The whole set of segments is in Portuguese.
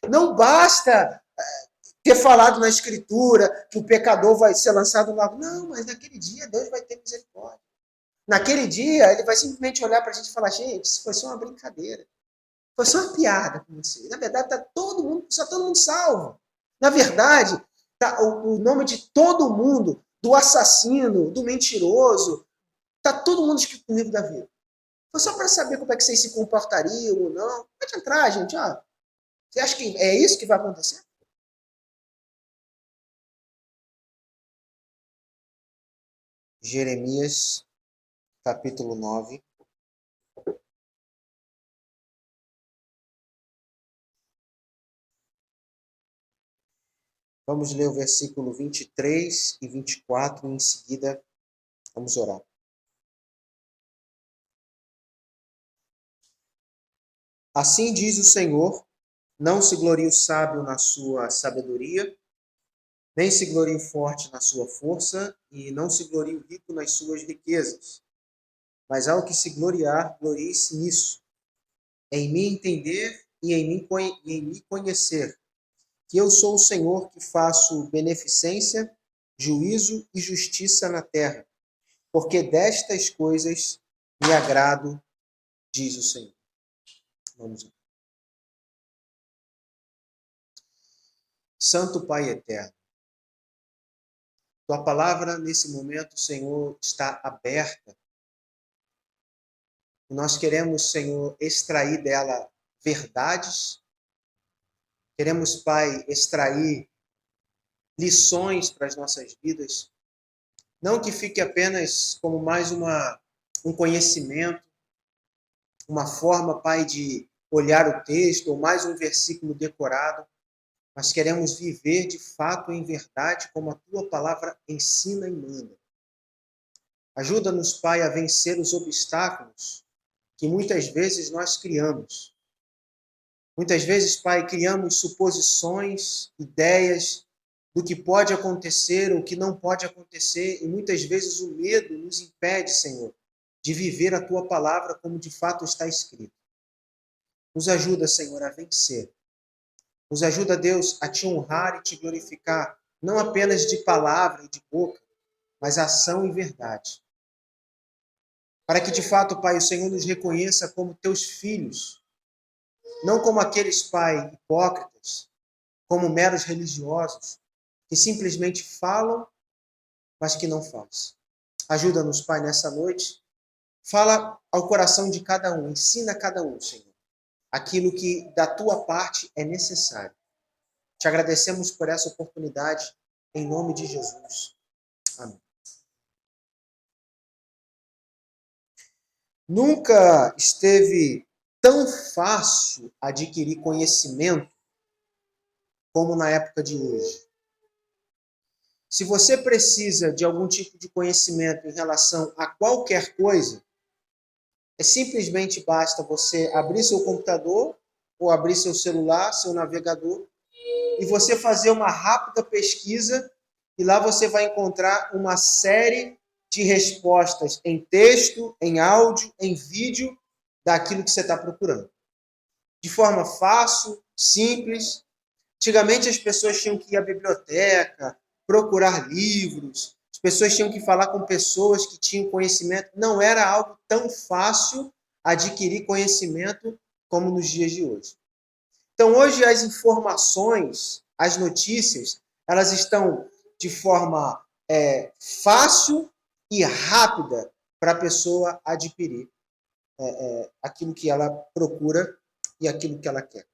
Não basta ter falado na Escritura que o pecador vai ser lançado no lago. Não, mas naquele dia Deus vai ter misericórdia. Naquele dia, ele vai simplesmente olhar para a gente e falar, gente, isso foi só uma brincadeira. Foi só uma piada com você. Na verdade, está todo mundo salvo. Na verdade, tá, o nome de todo mundo, do assassino, do mentiroso, está todo mundo escrito no livro da vida. Foi só para saber como é que vocês se comportariam ou não. Pode entrar, gente. Ó. Você acha que é isso que vai acontecer? Jeremias, capítulo 9. Vamos ler o versículo 23 e 24 e em seguida vamos orar. Assim diz o Senhor, não se glorie o sábio na sua sabedoria, nem se glorie o forte na sua força, e não se glorie o rico nas suas riquezas. Mas ao que se gloriar, glorie-se nisso, em me entender e em me conhecer, que eu sou o Senhor que faço beneficência, juízo e justiça na terra, porque destas coisas me agrado, diz o Senhor. Vamos lá. Santo Pai eterno, tua palavra nesse momento, Senhor, está aberta. Nós queremos, Senhor, extrair dela verdades. Queremos, Pai, extrair lições para as nossas vidas. Não que fique apenas como mais um conhecimento, uma forma, Pai, de olhar o texto ou mais um versículo decorado, mas queremos viver de fato em verdade como a tua palavra ensina e manda. Ajuda-nos, Pai, a vencer os obstáculos que muitas vezes nós criamos. Muitas vezes, Pai, criamos suposições, ideias do que pode acontecer ou que não pode acontecer, e muitas vezes o medo nos impede, Senhor, de viver a tua palavra como de fato está escrito. Nos ajuda, Senhor, a vencer. Nos ajuda, Deus, a te honrar e te glorificar, não apenas de palavra e de boca, mas ação e verdade. Para que, de fato, Pai, o Senhor nos reconheça como teus filhos, não como aqueles, Pai, hipócritas, como meros religiosos, que simplesmente falam, mas que não fazem. Ajuda-nos, Pai, nessa noite. Fala ao coração de cada um, ensina a cada um, Senhor, aquilo que da tua parte é necessário. Te agradecemos por essa oportunidade, em nome de Jesus. Amém. Nunca esteve tão fácil adquirir conhecimento como na época de hoje. Se você precisa de algum tipo de conhecimento em relação a qualquer coisa, simplesmente basta você abrir seu computador ou abrir seu celular, seu navegador, e você fazer uma rápida pesquisa e lá você vai encontrar uma série de respostas em texto, em áudio, em vídeo, daquilo que você está procurando. De forma fácil, simples. Antigamente as pessoas tinham que ir à biblioteca, procurar livros, as pessoas tinham que falar com pessoas que tinham conhecimento. Não era algo tão fácil adquirir conhecimento como nos dias de hoje. Então, hoje as informações, as notícias, elas estão de forma fácil e rápida para a pessoa adquirir aquilo que ela procura e aquilo que ela quer.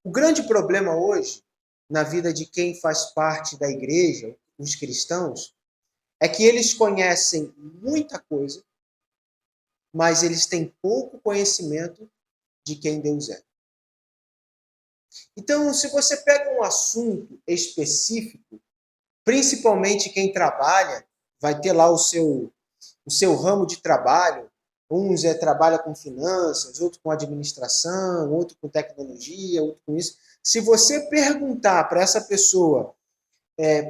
O grande problema hoje, na vida de quem faz parte da igreja, os cristãos, é que eles conhecem muita coisa, mas eles têm pouco conhecimento de quem Deus é. Então, se você pega um assunto específico, principalmente quem trabalha, vai ter lá o seu ramo de trabalho. Uns trabalha com finanças, outro com administração, outro com tecnologia, outro com isso. Se você perguntar para essa pessoa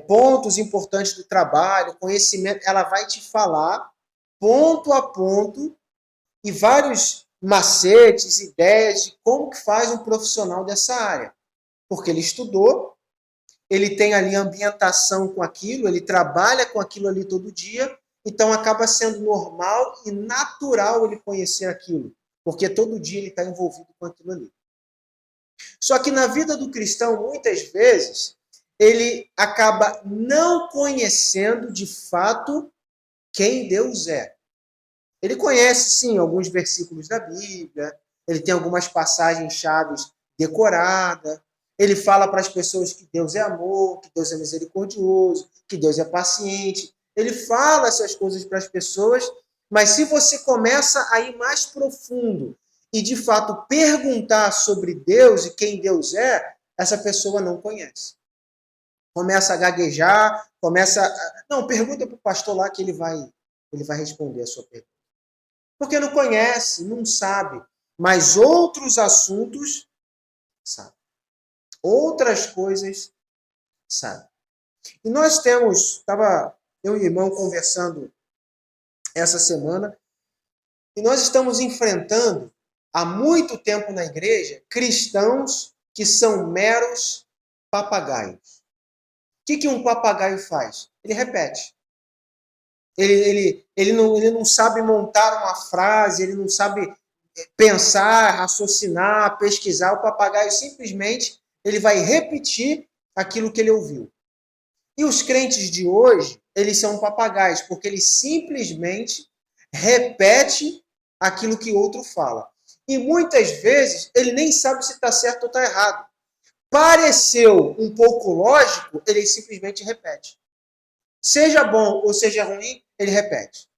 pontos importantes do trabalho, conhecimento, ela vai te falar ponto a ponto e vários macetes, ideias de como que faz um profissional dessa área. Porque ele estudou, ele tem ali ambientação com aquilo, ele trabalha com aquilo ali todo dia, então acaba sendo normal e natural ele conhecer aquilo, porque todo dia ele está envolvido com aquilo ali. Só que na vida do cristão, muitas vezes, ele acaba não conhecendo de fato quem Deus é. Ele conhece, sim, alguns versículos da Bíblia, ele tem algumas passagens chaves decoradas, ele fala para as pessoas que Deus é amor, que Deus é misericordioso, que Deus é paciente. Ele fala essas coisas para as pessoas, mas se você começa a ir mais profundo e, de fato, perguntar sobre Deus e quem Deus é, essa pessoa não conhece. Começa a gaguejar, começa a... Não, pergunta para o pastor lá que ele vai responder a sua pergunta. Porque não conhece, não sabe. Mas outros assuntos, sabe. Outras coisas, sabe. E nós estava eu e o irmão conversando essa semana, e nós estamos enfrentando, há muito tempo na igreja, cristãos que são meros papagaios. O que um papagaio faz? Ele repete. Ele não sabe montar uma frase, ele não sabe pensar, raciocinar, pesquisar. O papagaio simplesmente ele vai repetir aquilo que ele ouviu. E os crentes de hoje, eles são papagaios, porque eles simplesmente repetem aquilo que outro fala. E muitas vezes ele nem sabe se está certo ou está errado. Pareceu um pouco lógico, ele simplesmente repete. Seja bom ou seja ruim, ele repete.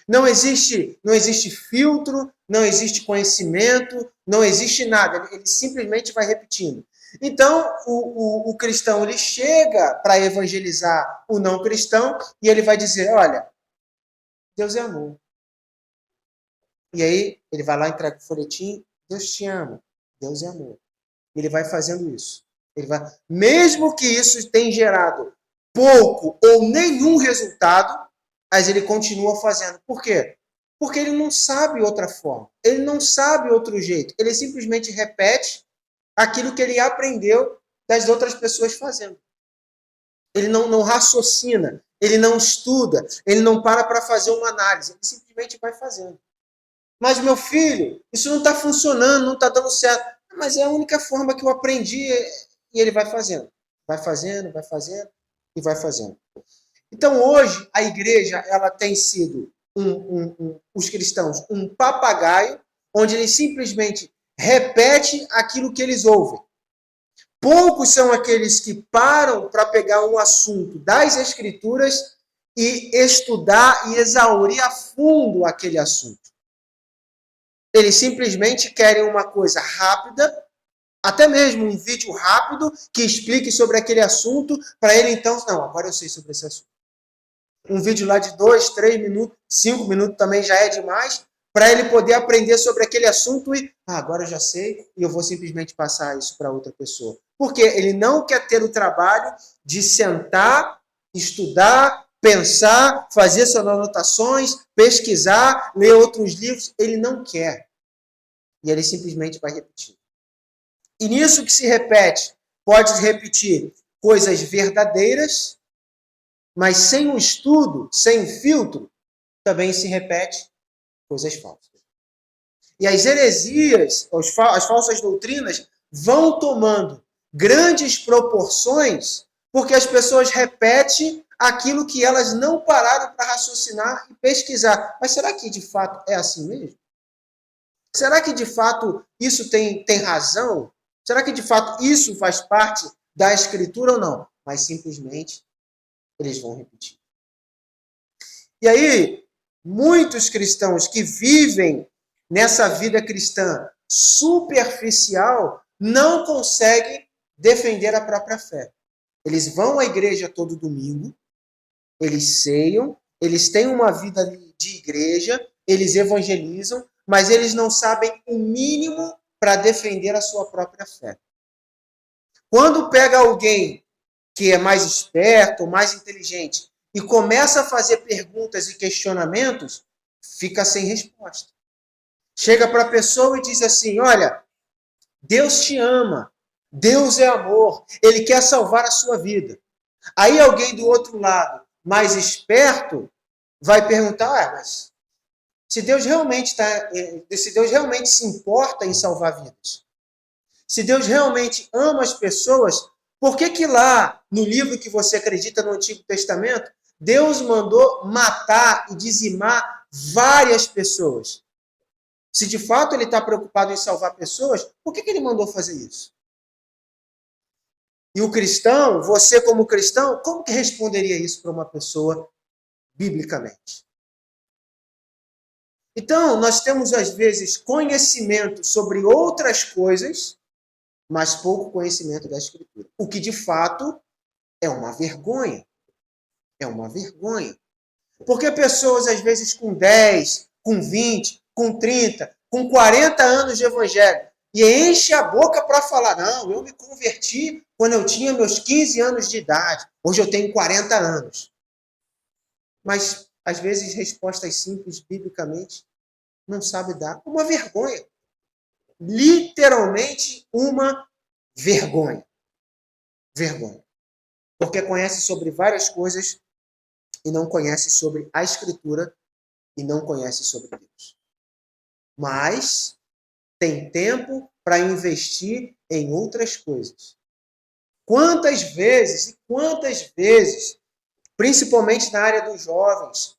Não existe filtro, não existe conhecimento, não existe nada. Ele simplesmente vai repetindo. Então, o cristão ele chega para evangelizar o não cristão e ele vai dizer, olha, Deus é amor. E aí, ele vai lá, entrega o folhetim, Deus te ama, Deus é amor. Ele vai fazendo isso. Ele vai, mesmo que isso tenha gerado pouco ou nenhum resultado, mas ele continua fazendo. Por quê? Porque ele não sabe outra forma. Ele não sabe outro jeito. Ele simplesmente repete aquilo que ele aprendeu das outras pessoas fazendo. Ele não raciocina, ele não estuda, ele não para fazer uma análise. Ele simplesmente vai fazendo. Mas, meu filho, isso não está funcionando, não está dando certo. Mas é a única forma que eu aprendi. E ele vai fazendo. Vai fazendo, vai fazendo e vai fazendo. Então, hoje, a igreja ela tem sido, os cristãos, um papagaio, onde eles simplesmente repetem aquilo que eles ouvem. Poucos são aqueles que param para pegar um assunto das Escrituras e estudar e exaurir a fundo aquele assunto. Eles simplesmente querem uma coisa rápida, até mesmo um vídeo rápido que explique sobre aquele assunto, para ele então, não, agora eu sei sobre esse assunto. Um vídeo lá de 2, 3 minutos, 5 minutos também já é demais, para ele poder aprender sobre aquele assunto e, agora eu já sei, e eu vou simplesmente passar isso para outra pessoa. Porque ele não quer ter o trabalho de sentar, estudar, pensar, fazer suas anotações, pesquisar, ler outros livros. Ele não quer. E ele simplesmente vai repetir. E nisso que se repete, pode repetir coisas verdadeiras, mas sem um estudo, sem filtro, também se repete coisas falsas. E as heresias, as falsas doutrinas, vão tomando grandes proporções porque as pessoas repetem aquilo que elas não pararam para raciocinar e pesquisar. Mas será que de fato é assim mesmo? Será que de fato isso tem razão? Será que de fato isso faz parte da Escritura ou não? Mas simplesmente eles vão repetir. E aí, muitos cristãos que vivem nessa vida cristã superficial não conseguem defender a própria fé. Eles vão à igreja todo domingo, eles ceiam, eles têm uma vida de igreja, eles evangelizam, mas eles não sabem o mínimo para defender a sua própria fé. Quando pega alguém que é mais esperto, mais inteligente, e começa a fazer perguntas e questionamentos, fica sem resposta. Chega para a pessoa e diz assim: olha, Deus te ama, Deus é amor, Ele quer salvar a sua vida. Aí alguém do outro lado, mais esperto, vai perguntar: mas se Deus realmente se Deus realmente se importa em salvar vidas, se Deus realmente ama as pessoas, por que que lá no livro que você acredita no Antigo Testamento, Deus mandou matar e dizimar várias pessoas? Se de fato ele está preocupado em salvar pessoas, por que que ele mandou fazer isso? E o cristão, você como cristão, como que responderia isso para uma pessoa biblicamente? Então, nós temos às vezes conhecimento sobre outras coisas, mas pouco conhecimento da Escritura. O que de fato é uma vergonha. É uma vergonha. Porque pessoas, às vezes, com 10, com 20, com 30, com 40 anos de evangelho, e enche a boca para falar: não, eu me converti quando eu tinha meus 15 anos de idade, hoje eu tenho 40 anos. Mas, às vezes, respostas simples, biblicamente, não sabe dar. Uma vergonha. Literalmente uma vergonha. Vergonha. Porque conhece sobre várias coisas e não conhece sobre a Escritura e não conhece sobre Deus. Mas tem tempo para investir em outras coisas. Quantas vezes, principalmente na área dos jovens,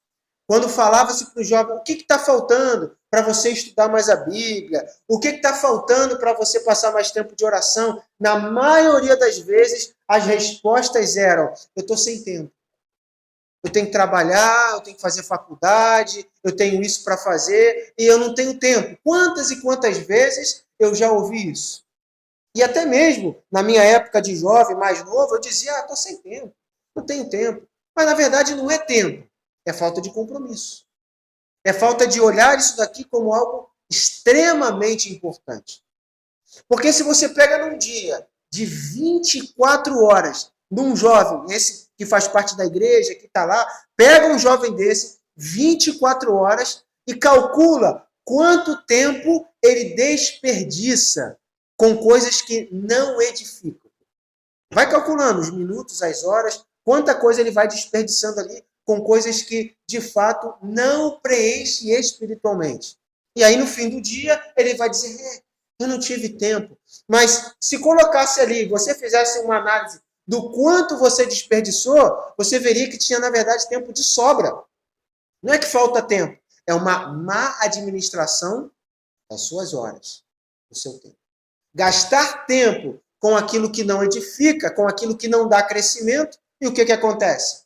quando falava-se para o jovem: o que está faltando para você estudar mais a Bíblia? O que está faltando para você passar mais tempo de oração? Na maioria das vezes, as respostas eram: eu estou sem tempo. Eu tenho que trabalhar, eu tenho que fazer faculdade, eu tenho isso para fazer e eu não tenho tempo. Quantas e quantas vezes eu já ouvi isso? E até mesmo na minha época de jovem, mais novo, eu dizia: estou sem tempo, não tenho tempo. Mas na verdade não é tempo, é falta de compromisso. É falta de olhar isso daqui como algo extremamente importante. Porque se você pega num dia de 24 horas num jovem, esse que faz parte da igreja, que está lá, pega um jovem desse, 24 horas, e calcula quanto tempo ele desperdiça com coisas que não edificam. Vai calculando os minutos, as horas, quanta coisa ele vai desperdiçando ali com coisas que, de fato, não preenchem espiritualmente. E aí, no fim do dia, ele vai dizer: eu não tive tempo. Mas se colocasse ali, você fizesse uma análise do quanto você desperdiçou, você veria que tinha, na verdade, tempo de sobra. Não é que falta tempo, é uma má administração das suas horas, do seu tempo. Gastar tempo com aquilo que não edifica, com aquilo que não dá crescimento, e o que acontece?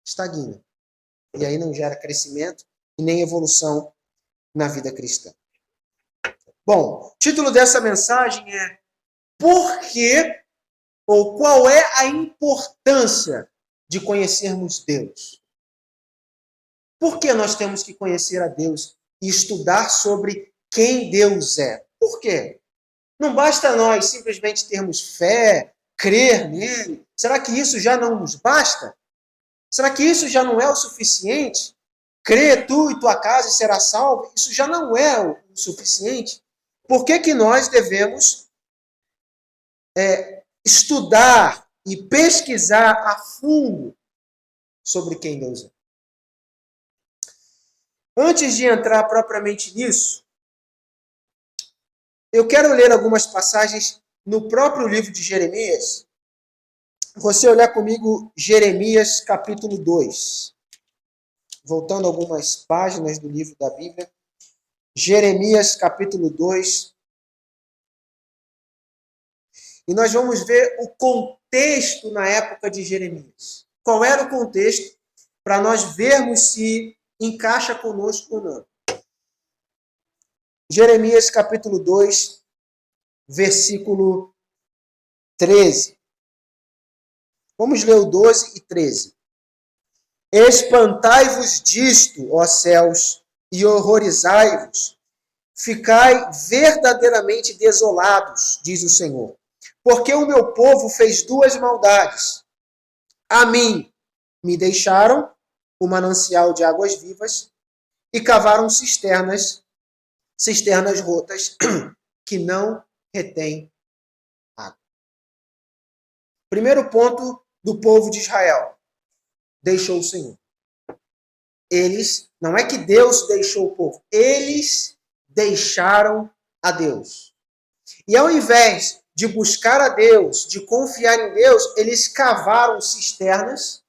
Estagna. E aí não gera crescimento e nem evolução na vida cristã. Bom, o título dessa mensagem é: por que ou qual é a importância de conhecermos Deus? Por que nós temos que conhecer a Deus e estudar sobre quem Deus é? Por quê? Não basta nós simplesmente termos fé, crer nele. Será que isso já não nos basta? Será que isso já não é o suficiente? Crê tu e tua casa e será salvo? Isso já não é o suficiente? Por que que nós devemos estudar e pesquisar a fundo sobre quem Deus é? Antes de entrar propriamente nisso, eu quero ler algumas passagens no próprio livro de Jeremias. Você olhar comigo Jeremias capítulo 2. Voltando algumas páginas do livro da Bíblia. Jeremias capítulo 2. E nós vamos ver o contexto na época de Jeremias. Qual era o contexto para nós vermos se encaixa conosco ou não. Jeremias capítulo 2, versículo 13. Vamos ler o 12 e 13. Espantai-vos disto, ó céus, e horrorizai-vos. Ficai verdadeiramente desolados, diz o Senhor. Porque o meu povo fez duas maldades. A mim me deixaram o manancial de águas vivas, e cavaram cisternas rotas que não retêm água. Primeiro ponto do povo de Israel: deixou o Senhor. Eles, não é que Deus deixou o povo, eles deixaram a Deus. E ao invés de buscar a Deus, de confiar em Deus, eles cavaram cisternas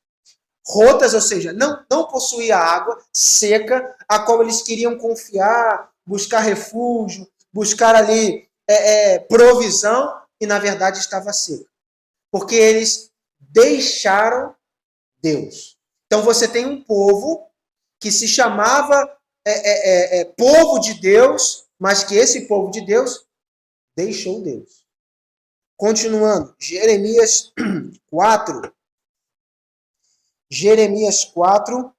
rotas, ou seja, não possuía água, seca, a qual eles queriam confiar, buscar refúgio, buscar ali provisão, e na verdade estava seca. Porque eles deixaram Deus. Então você tem um povo que se chamava povo de Deus, mas que esse povo de Deus deixou Deus. Continuando, Jeremias 4. Jeremias 4,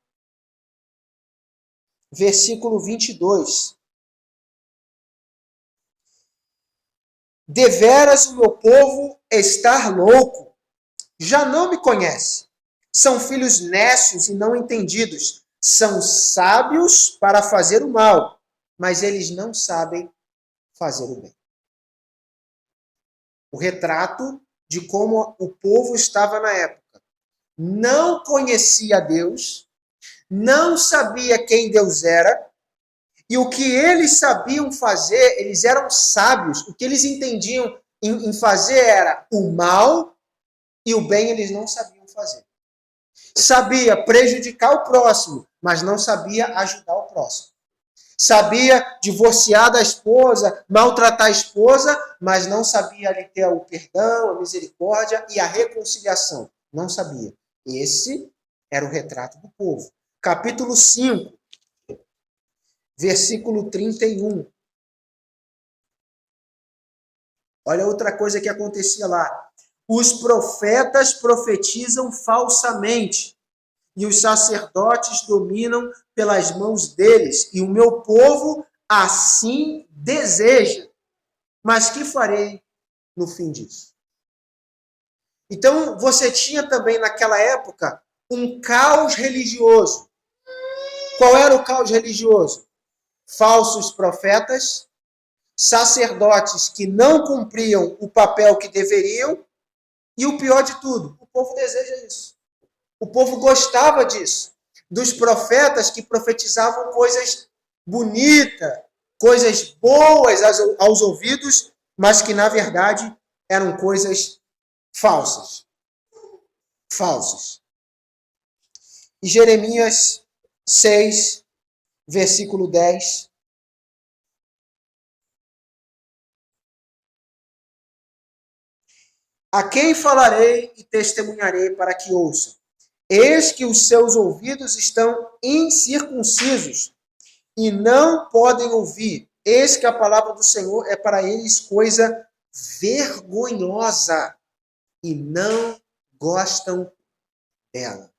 versículo 22. Deveras o meu povo está louco, já não me conhece. São filhos nécios e não entendidos. São sábios para fazer o mal, mas eles não sabem fazer o bem. O retrato de como o povo estava na época. Não conhecia Deus, não sabia quem Deus era, e o que eles sabiam fazer, eles eram sábios, o que eles entendiam em fazer era o mal, e o bem eles não sabiam fazer. Sabia prejudicar o próximo, mas não sabia ajudar o próximo. Sabia divorciar da esposa, maltratar a esposa, mas não sabia ali ter o perdão, a misericórdia e a reconciliação. Não sabia. Esse era o retrato do povo. Capítulo 5, versículo 31. Olha outra coisa que acontecia lá. Os profetas profetizam falsamente, e os sacerdotes dominam pelas mãos deles, e o meu povo assim deseja. Mas que farei no fim disso? Então, você tinha também naquela época um caos religioso. Qual era o caos religioso? Falsos profetas, sacerdotes que não cumpriam o papel que deveriam, e o pior de tudo, o povo deseja isso. O povo gostava disso. Dos profetas que profetizavam coisas bonitas, coisas boas aos ouvidos, mas que na verdade eram coisas falsas. Falsas. E Jeremias 6, versículo 10. A quem falarei e testemunharei para que ouça? Eis que os seus ouvidos estão incircuncisos e não podem ouvir. Eis que a palavra do Senhor é para eles coisa vergonhosa e não gostam dela.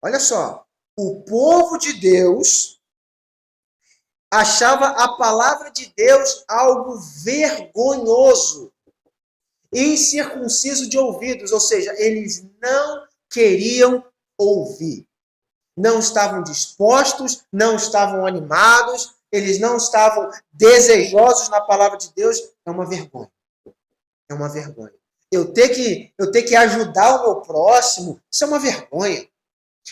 Olha só, o povo de Deus achava a palavra de Deus algo vergonhoso, incircunciso de ouvidos, ou seja, eles não queriam ouvir. Não estavam dispostos, não estavam animados, eles não estavam desejosos na palavra de Deus. É uma vergonha. É uma vergonha. Eu ter que ajudar o meu próximo, isso é uma vergonha.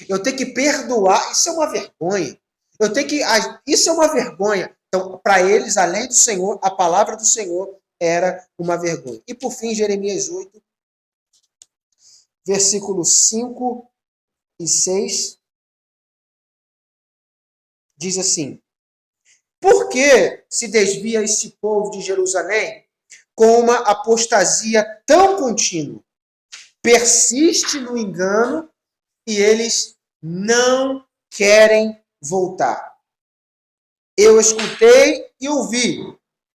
Eu ter que perdoar, isso é uma vergonha. Isso é uma vergonha. Então, para eles, além do Senhor, a palavra do Senhor era uma vergonha. E por fim, Jeremias 8, versículos 5 e 6, diz assim: por que se desvia este povo de Jerusalém com uma apostasia tão contínua? Persiste no engano e eles não querem voltar. Eu escutei e ouvi.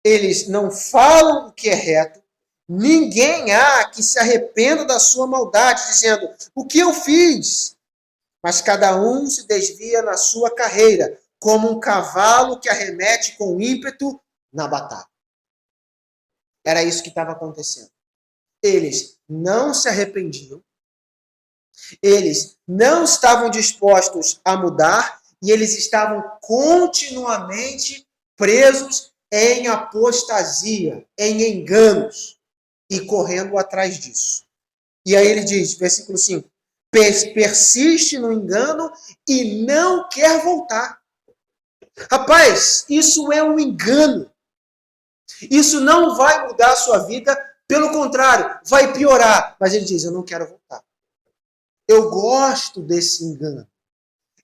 Eles não falam o que é reto. Ninguém há que se arrependa da sua maldade, dizendo: o que eu fiz? Mas cada um se desvia na sua carreira, como um cavalo que arremete com ímpeto na batalha. Era isso que estava acontecendo. Eles não se arrependiam, eles não estavam dispostos a mudar, e eles estavam continuamente presos em apostasia, em enganos, e correndo atrás disso. E aí ele diz, versículo 5, persiste no engano e não quer voltar. Rapaz, isso é um engano. Isso não vai mudar a sua vida, pelo contrário, vai piorar. Mas ele diz, eu não quero voltar. Eu gosto desse engano.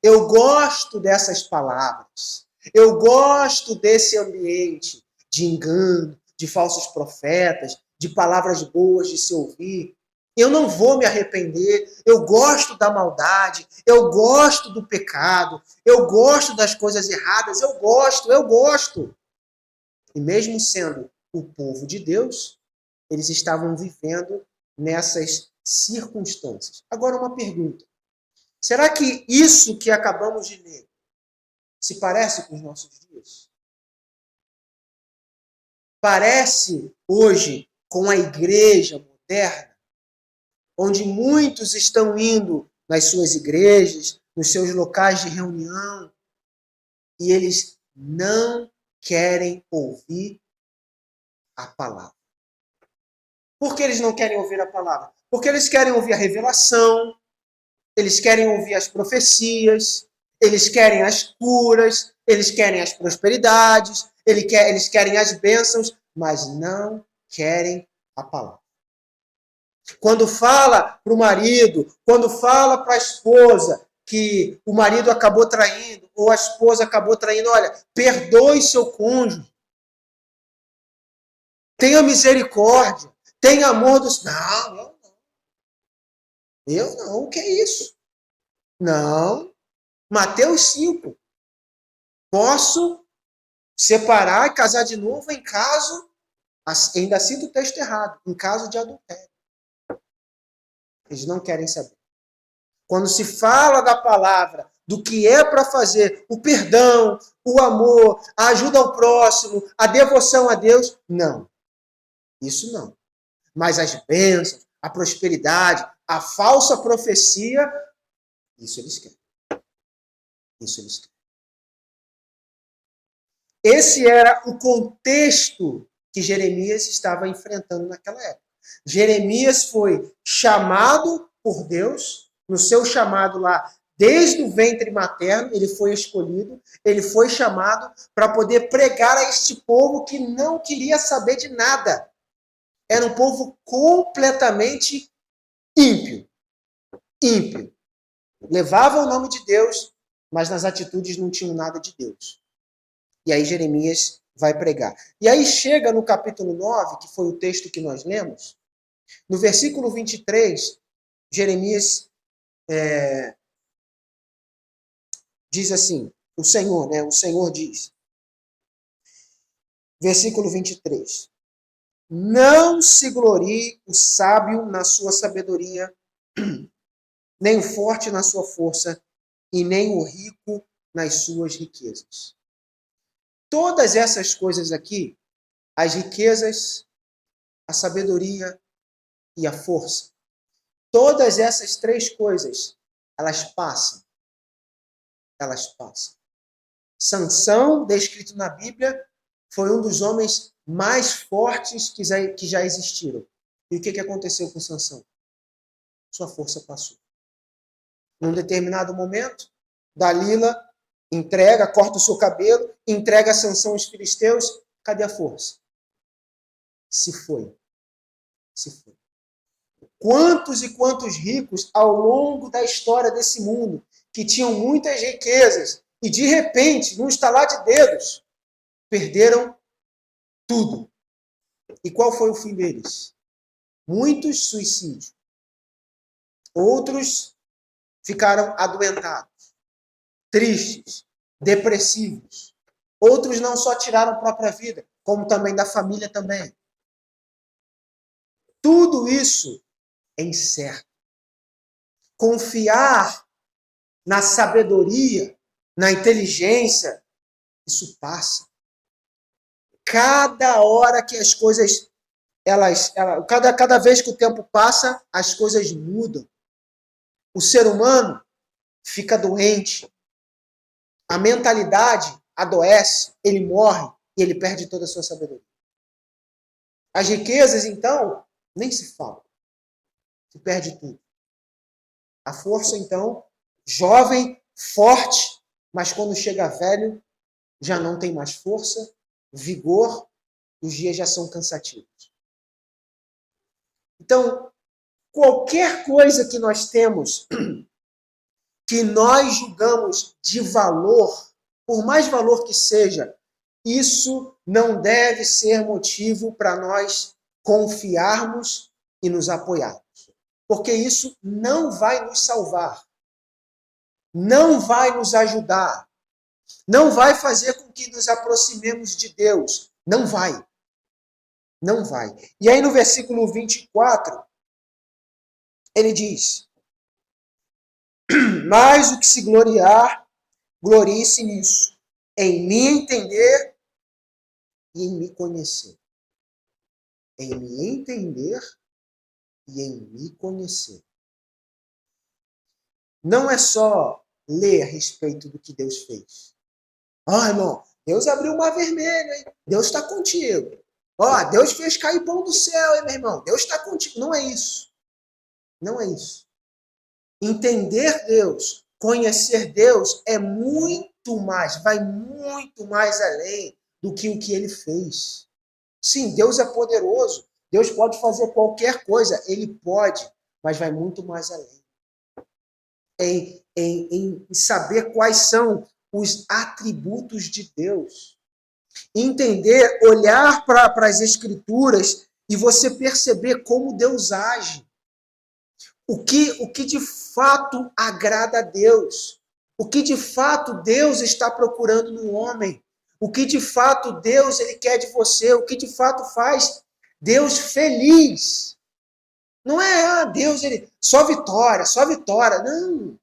Eu gosto dessas palavras. Eu gosto desse ambiente de engano, de falsos profetas, de palavras boas de se ouvir. Eu não vou me arrepender. Eu gosto da maldade. Eu gosto do pecado. Eu gosto das coisas erradas. Eu gosto. E mesmo sendo o povo de Deus, eles estavam vivendo nessas circunstâncias. Agora, uma pergunta. Será que isso que acabamos de ler se parece com os nossos dias? Parece hoje com a igreja moderna, onde muitos estão indo nas suas igrejas, nos seus locais de reunião, e eles não querem ouvir a palavra. Por que eles não querem ouvir a palavra? Porque eles querem ouvir a revelação, eles querem ouvir as profecias, eles querem as curas, eles querem as prosperidades, eles querem as bênçãos, mas não querem a palavra. Quando fala para o marido, quando fala para a esposa que o marido acabou traindo, ou a esposa acabou traindo, olha, perdoe seu cônjuge, tenha misericórdia, tenha amor dos... Não, eu não, o que é isso? Não. Mateus 5. Posso separar e casar de novo em caso, ainda cito o texto errado, em caso de adultério. Eles não querem saber. Quando se fala da palavra, do que é para fazer, o perdão, o amor, a ajuda ao próximo, a devoção a Deus, não. Isso não. Mas as bênçãos, a prosperidade, a falsa profecia, isso eles querem. Isso eles querem. Esse era o contexto que Jeremias estava enfrentando naquela época. Jeremias foi chamado por Deus, no seu chamado lá, desde o ventre materno, ele foi escolhido, ele foi chamado para poder pregar a este povo que não queria saber de nada. Era um povo completamente ímpio. Ímpio. Levava o nome de Deus, mas nas atitudes não tinham nada de Deus. E aí Jeremias vai pregar. E aí chega no capítulo 9, que foi o texto que nós lemos, no versículo 23, Jeremias diz assim, o Senhor diz, versículo 23, não se glorie o sábio na sua sabedoria, nem o forte na sua força, e nem o rico nas suas riquezas. Todas essas coisas aqui, as riquezas, a sabedoria e a força, todas essas três coisas, elas passam. Elas passam. Sansão, descrito na Bíblia, foi um dos homens mais fortes que já existiram. E o que aconteceu com Sansão? Sua força passou. Num determinado momento, Dalila corta o seu cabelo, entrega Sansão aos filisteus. Cadê a força? Se foi. Quantos e quantos ricos ao longo da história desse mundo que tinham muitas riquezas e de repente, num estalar de dedos, perderam tudo. E qual foi o fim deles? Muitos suicídios. Outros ficaram adoentados, tristes, depressivos. Outros não só tiraram a própria vida, como também da família também. Tudo isso é incerto. Confiar na sabedoria, na inteligência, isso passa. Cada hora que as coisas, cada vez que o tempo passa, as coisas mudam. O ser humano fica doente. a mentalidade adoece, ele morre e ele perde toda a sua sabedoria. As riquezas, então, nem se fala. Se perde tudo. A força, então, jovem, forte, mas quando chega velho, já não tem mais força, vigor, os dias já são cansativos. Então, qualquer coisa que nós temos, que nós julgamos de valor, por mais valor que seja, isso não deve ser motivo para nós confiarmos e nos apoiarmos. Porque isso não vai nos salvar, não vai nos ajudar, não vai fazer com que nos aproximemos de Deus. Não vai. Não vai. E aí no versículo 24, ele diz: mas o que se gloriar, glorie-se nisso, em me entender e em me conhecer. Em me entender e em me conhecer. Não é só ler a respeito do que Deus fez. Irmão, Deus abriu o mar vermelho, hein? Deus está contigo. Deus fez cair pão do céu, hein, meu irmão? Deus está contigo. Não é isso. Não é isso. Entender Deus, conhecer Deus é muito mais, vai muito mais além do que o que ele fez. Sim, Deus é poderoso. Deus pode fazer qualquer coisa. Ele pode, mas vai muito mais além. Em saber quais são os atributos de Deus. Entender, olhar para as Escrituras e você perceber como Deus age. O que de fato agrada a Deus. O que de fato Deus está procurando no homem. O que de fato Deus ele quer de você. O que de fato faz Deus feliz. Não é, Deus, ele só vitória, só vitória. Não.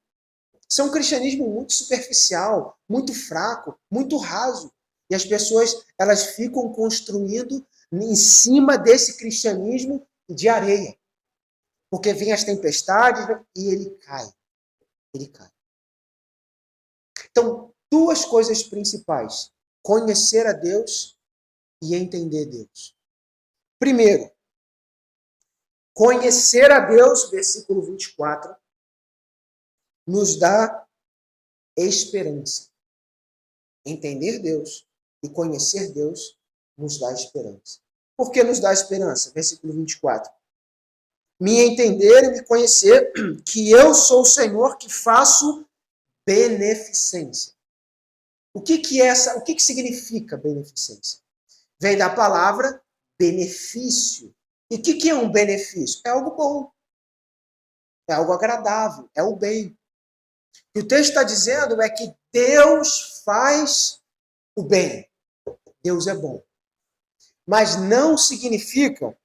Isso é um cristianismo muito superficial, muito fraco, muito raso. E as pessoas, elas ficam construindo em cima desse cristianismo de areia. Porque vem as tempestades e ele cai. Ele cai. Então, duas coisas principais. Conhecer a Deus e entender Deus. Primeiro, conhecer a Deus, versículo 24, nos dá esperança. Entender Deus e conhecer Deus nos dá esperança. Por que nos dá esperança? Versículo 24. Me entender e me conhecer que eu sou o Senhor que faço beneficência. O que significa beneficência? Vem da palavra benefício. E o que é um benefício? É algo bom. É algo agradável. É o bem. O que o texto está dizendo é que Deus faz o bem. Deus é bom. Mas não significa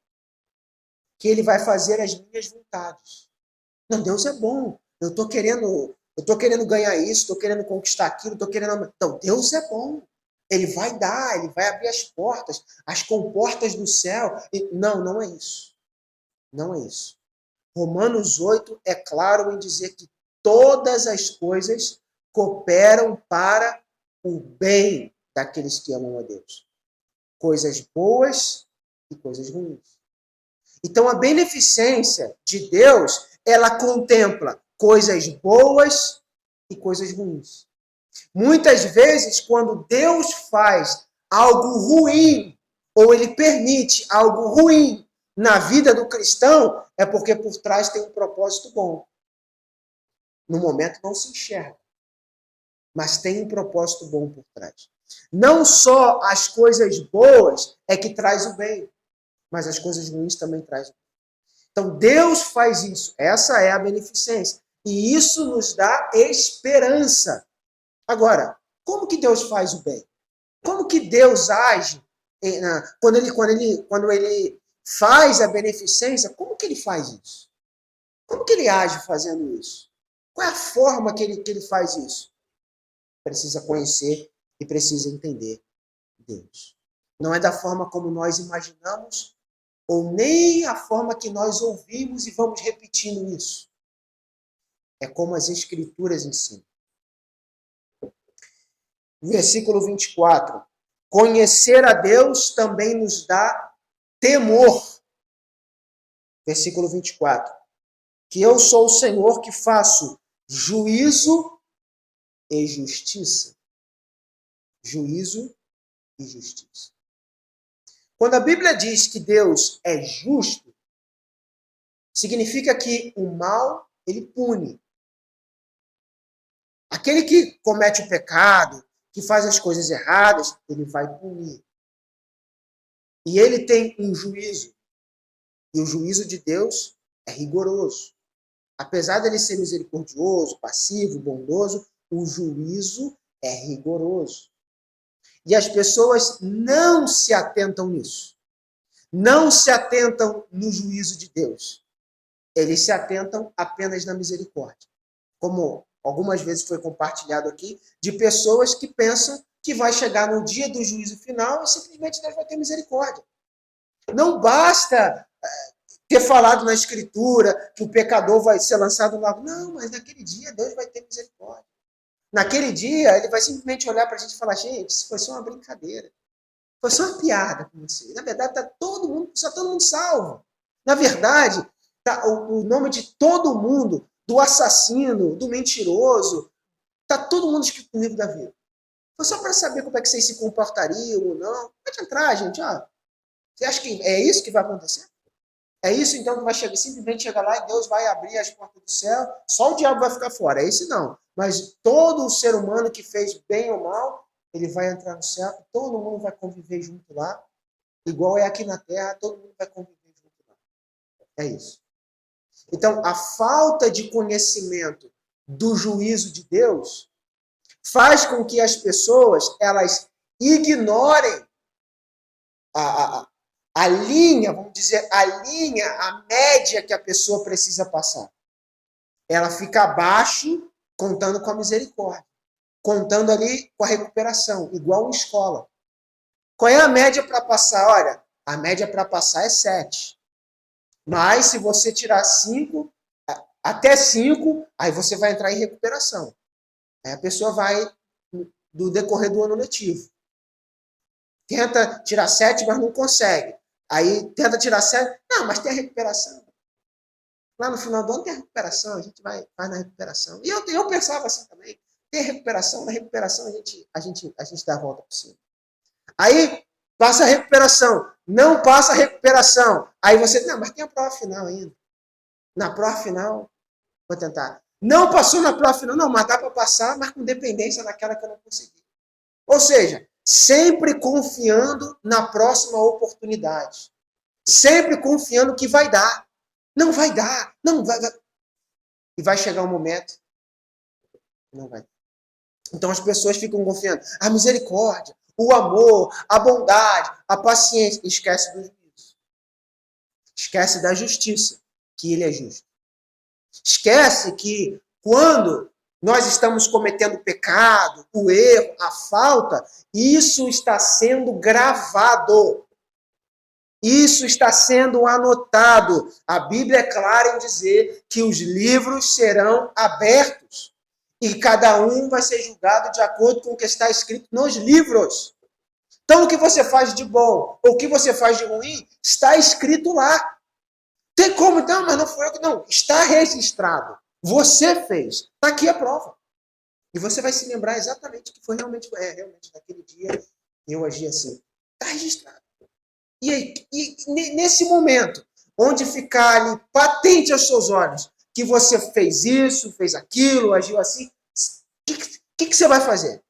que ele vai fazer as minhas vontades. Não, Deus é bom. Eu estou querendo ganhar isso, estou querendo conquistar aquilo, estou querendo... Então, Deus é bom. Ele vai dar, ele vai abrir as portas, as comportas do céu. Não é isso. Não é isso. Romanos 8 é claro em dizer que todas as coisas cooperam para o bem daqueles que amam a Deus. Coisas boas e coisas ruins. Então, a beneficência de Deus, ela contempla coisas boas e coisas ruins. Muitas vezes, quando Deus faz algo ruim, ou ele permite algo ruim na vida do cristão, é porque por trás tem um propósito bom. No momento não se enxerga, mas tem um propósito bom por trás. Não só as coisas boas é que traz o bem, mas as coisas ruins também trazem o bem. Então, Deus faz isso. Essa é a beneficência. E isso nos dá esperança. Agora, como que Deus faz o bem? Como que Deus age quando ele faz a beneficência? Como que ele faz isso? Como que ele age fazendo isso? Qual é a forma que ele faz isso? Precisa conhecer e precisa entender Deus. Não é da forma como nós imaginamos, ou nem a forma que nós ouvimos e vamos repetindo isso. É como as Escrituras ensinam. Versículo 24. Conhecer a Deus também nos dá temor. Versículo 24. Que eu sou o Senhor que faço juízo e justiça. Juízo e justiça. Quando a Bíblia diz que Deus é justo, significa que o mal, ele pune. Aquele que comete o pecado, que faz as coisas erradas, ele vai punir. E ele tem um juízo. E o juízo de Deus é rigoroso. Apesar dele ser misericordioso, passivo, bondoso, o juízo é rigoroso. E as pessoas não se atentam nisso. Não se atentam no juízo de Deus. Eles se atentam apenas na misericórdia. Como algumas vezes foi compartilhado aqui, de pessoas que pensam que vai chegar no dia do juízo final e simplesmente Deus vai ter misericórdia. Não basta ter falado na Escritura que o pecador vai ser lançado no lago. Não, mas naquele dia Deus vai ter misericórdia. Naquele dia, ele vai simplesmente olhar para a gente e falar, gente, isso foi só uma brincadeira. Foi só uma piada com você. Na verdade, está todo mundo salvo. Na verdade, tá, o nome de todo mundo, do assassino, do mentiroso, está todo mundo escrito no livro da vida. Foi só para saber como é que vocês se comportariam ou não. Pode entrar, gente. Ó. Você acha que é isso que vai acontecer? É isso, então, que vai simplesmente chegar lá e Deus vai abrir as portas do céu, só o diabo vai ficar fora. É isso não. Mas todo o ser humano que fez bem ou mal, ele vai entrar no céu, todo mundo vai conviver junto lá. Igual é aqui na terra, todo mundo vai conviver junto lá. É isso. Então, a falta de conhecimento do juízo de Deus faz com que as pessoas, elas ignorem a linha, vamos dizer, a média que a pessoa precisa passar. Ela fica abaixo, contando com a misericórdia. Contando ali com a recuperação, igual em escola. Qual é a média para passar? Olha, a média para passar é 7. Mas se você tirar 5, até 5, aí você vai entrar em recuperação. Aí a pessoa vai do decorrer do ano letivo. Tenta tirar 7, mas não consegue. Aí tenta tirar 7. Não, mas tem a recuperação. Lá no final do ano tem a recuperação, a gente vai na recuperação. E eu pensava assim também. Tem recuperação, na recuperação a gente dá a volta por cima. Aí passa a recuperação. Não passa a recuperação. Aí você, não, mas tem a prova final ainda. Na prova final, vou tentar. Não passou na prova final, não, mas dá para passar, mas com dependência naquela que eu não consegui. Ou seja, sempre confiando na próxima oportunidade. Sempre confiando que vai dar. Não vai dar. Não vai. E vai chegar um momento que não vai dar. Então as pessoas ficam confiando. A misericórdia, o amor, a bondade, a paciência. Esquece do juízo. Esquece da justiça, que ele é justo. Esquece que quando nós estamos cometendo o pecado, o erro, a falta, isso está sendo gravado. Isso está sendo anotado. A Bíblia é clara em dizer que os livros serão abertos. E cada um vai ser julgado de acordo com o que está escrito nos livros. Então, o que você faz de bom ou o que você faz de ruim está escrito lá. Tem como, então, mas não foi eu que não. Está registrado. Você fez. Está aqui a prova. E você vai se lembrar exatamente que foi realmente naquele dia eu agi assim. Está registrado. E nesse momento, onde ficar ali patente aos seus olhos que você fez isso, fez aquilo, agiu assim, o que você vai fazer?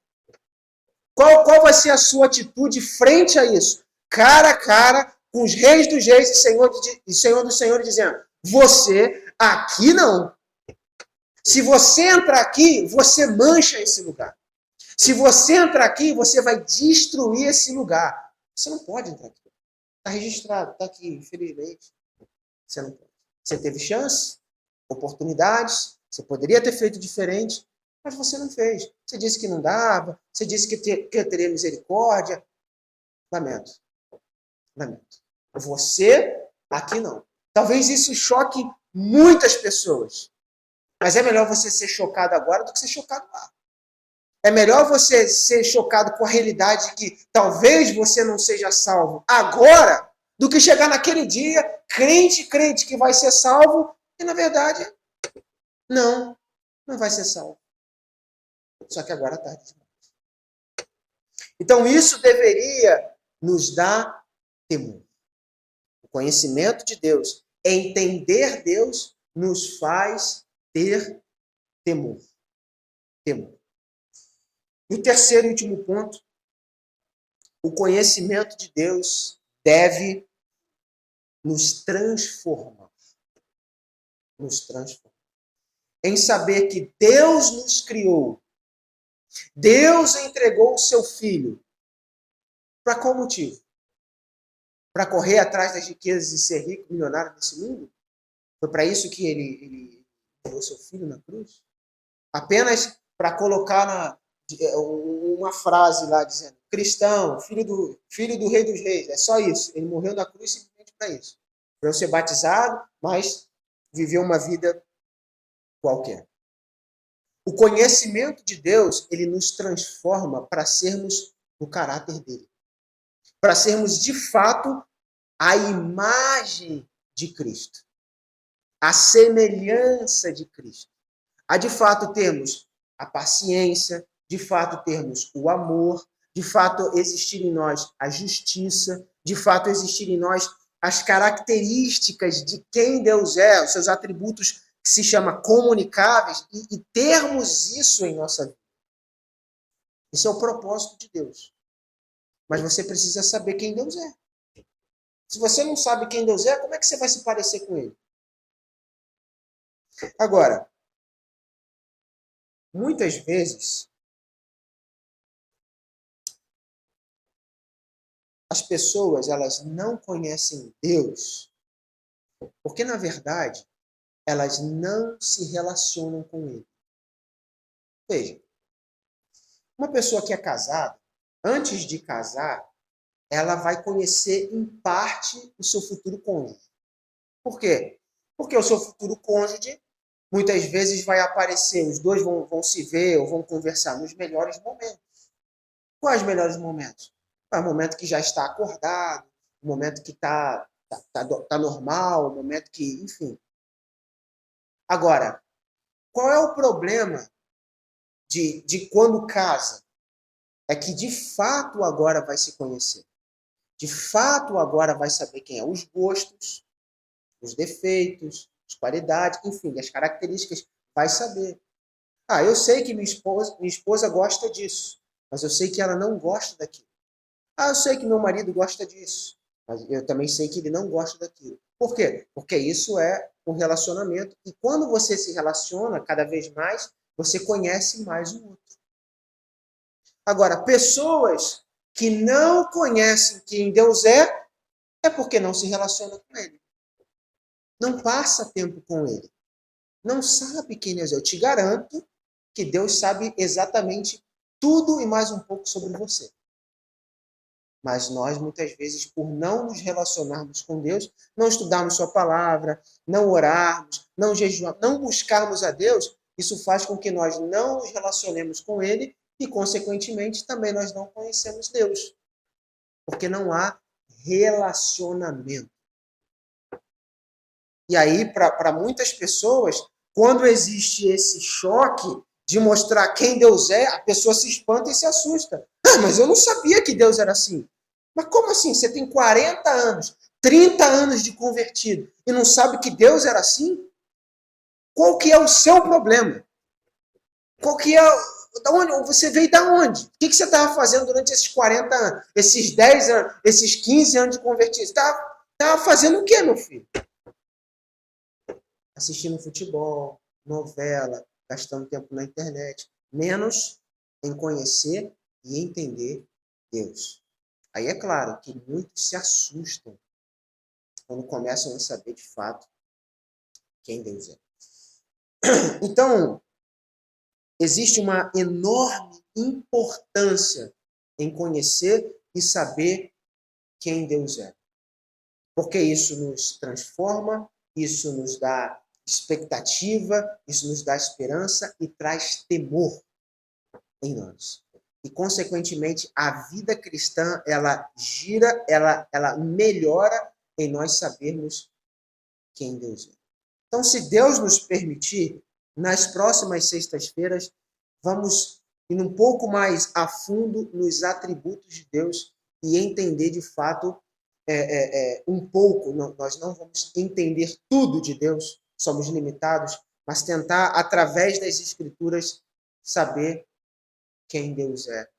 Qual vai ser a sua atitude frente a isso? Cara a cara, com os reis dos reis e Senhor dos senhores, dizendo, você aqui não. Se você entrar aqui, você mancha esse lugar. Se você entrar aqui, você vai destruir esse lugar. Você não pode entrar aqui. Está registrado, está aqui, infelizmente. Você não pode. Você teve chance, oportunidades, você poderia ter feito diferente, mas você não fez. Você disse que não dava, você disse que teria misericórdia. Lamento. Você, aqui não. Talvez isso choque muitas pessoas. Mas é melhor você ser chocado agora do que ser chocado lá. É melhor você ser chocado com a realidade de que talvez você não seja salvo agora, do que chegar naquele dia, crente que vai ser salvo, e na verdade, não vai ser salvo. Só que agora é tarde demais. Então isso deveria nos dar temor. O conhecimento de Deus, entender Deus, nos faz ter temor. Temor. E o terceiro e último ponto, o conhecimento de Deus deve nos transformar. Nos transformar. Em saber que Deus nos criou. Deus entregou o seu Filho. Para qual motivo? Para correr atrás das riquezas e ser rico, milionário nesse mundo? Foi para isso que ele entregou seu Filho na cruz? Apenas para colocar uma frase lá dizendo cristão, filho do rei dos reis. É só isso. Ele morreu na cruz simplesmente para isso. Para eu ser batizado, mas viver uma vida qualquer. O conhecimento de Deus, ele nos transforma para sermos o caráter dele. Para sermos, de fato, a imagem de Cristo. A semelhança de Cristo. A, de fato, termos a paciência, de fato, termos o amor, de fato, existir em nós a justiça, de fato, existir em nós as características de quem Deus é, os seus atributos que se chama comunicáveis, e termos isso em nossa vida. Esse é o propósito de Deus. Mas você precisa saber quem Deus é. Se você não sabe quem Deus é, como é que você vai se parecer com Ele? Agora, muitas vezes, as pessoas, elas não conhecem Deus porque, na verdade, elas não se relacionam com Ele. Veja, uma pessoa que é casada, antes de casar, ela vai conhecer em parte o seu futuro cônjuge. Por quê? Porque o seu futuro cônjuge, muitas vezes vai aparecer, os dois vão se ver ou vão conversar nos melhores momentos. Quais melhores momentos? É o momento que já está acordado, o momento que tá normal, o momento que, enfim. Agora, qual é o problema de quando casa? É que, de fato, agora vai se conhecer. De fato, agora vai saber quem é os gostos, os defeitos, as qualidades, enfim, as características, vai saber. Ah, eu sei que minha esposa gosta disso, mas eu sei que ela não gosta daquilo. Ah, eu sei que meu marido gosta disso, mas eu também sei que ele não gosta daquilo. Por quê? Porque isso é um relacionamento, e quando você se relaciona cada vez mais, você conhece mais o outro. Agora, pessoas que não conhecem quem Deus é porque não se relaciona com Ele. Não passa tempo com Ele. Não sabe quem Deus é. Eu te garanto que Deus sabe exatamente tudo e mais um pouco sobre você. Mas nós, muitas vezes, por não nos relacionarmos com Deus, não estudarmos sua palavra, não orarmos, não jejuarmos, não buscarmos a Deus, isso faz com que nós não nos relacionemos com Ele e, consequentemente, também nós não conhecemos Deus. Porque não há relacionamento. E aí, para muitas pessoas, quando existe esse choque de mostrar quem Deus é, a pessoa se espanta e se assusta. Ah, mas eu não sabia que Deus era assim. Mas como assim? Você tem 40 anos, 30 anos de convertido e não sabe que Deus era assim? Qual que é o seu problema? Qual que é... Da onde? Você veio da onde? O que você estava fazendo durante esses 40 anos? Esses 10 anos? Esses 15 anos de convertido? Você estava fazendo o quê, meu filho? Assistindo futebol, novela, gastando tempo na internet. Menos em conhecer e entender Deus. Aí é claro que muitos se assustam quando começam a saber de fato quem Deus é. Então, existe uma enorme importância em conhecer e saber quem Deus é. Porque isso nos transforma, isso nos dá expectativa, isso nos dá esperança e traz temor em nós. E, consequentemente, a vida cristã, ela gira, ela melhora em nós sabermos quem Deus é. Então, se Deus nos permitir, nas próximas sextas-feiras, vamos ir um pouco mais a fundo nos atributos de Deus e entender de fato um pouco. Nós não vamos entender tudo de Deus, somos limitados, mas tentar, através das Escrituras, saber quem Deus é.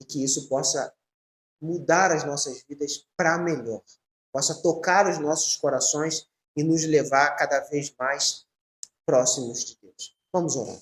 E que isso possa mudar as nossas vidas para melhor, possa tocar os nossos corações e nos levar cada vez mais próximos de Deus. Vamos orar.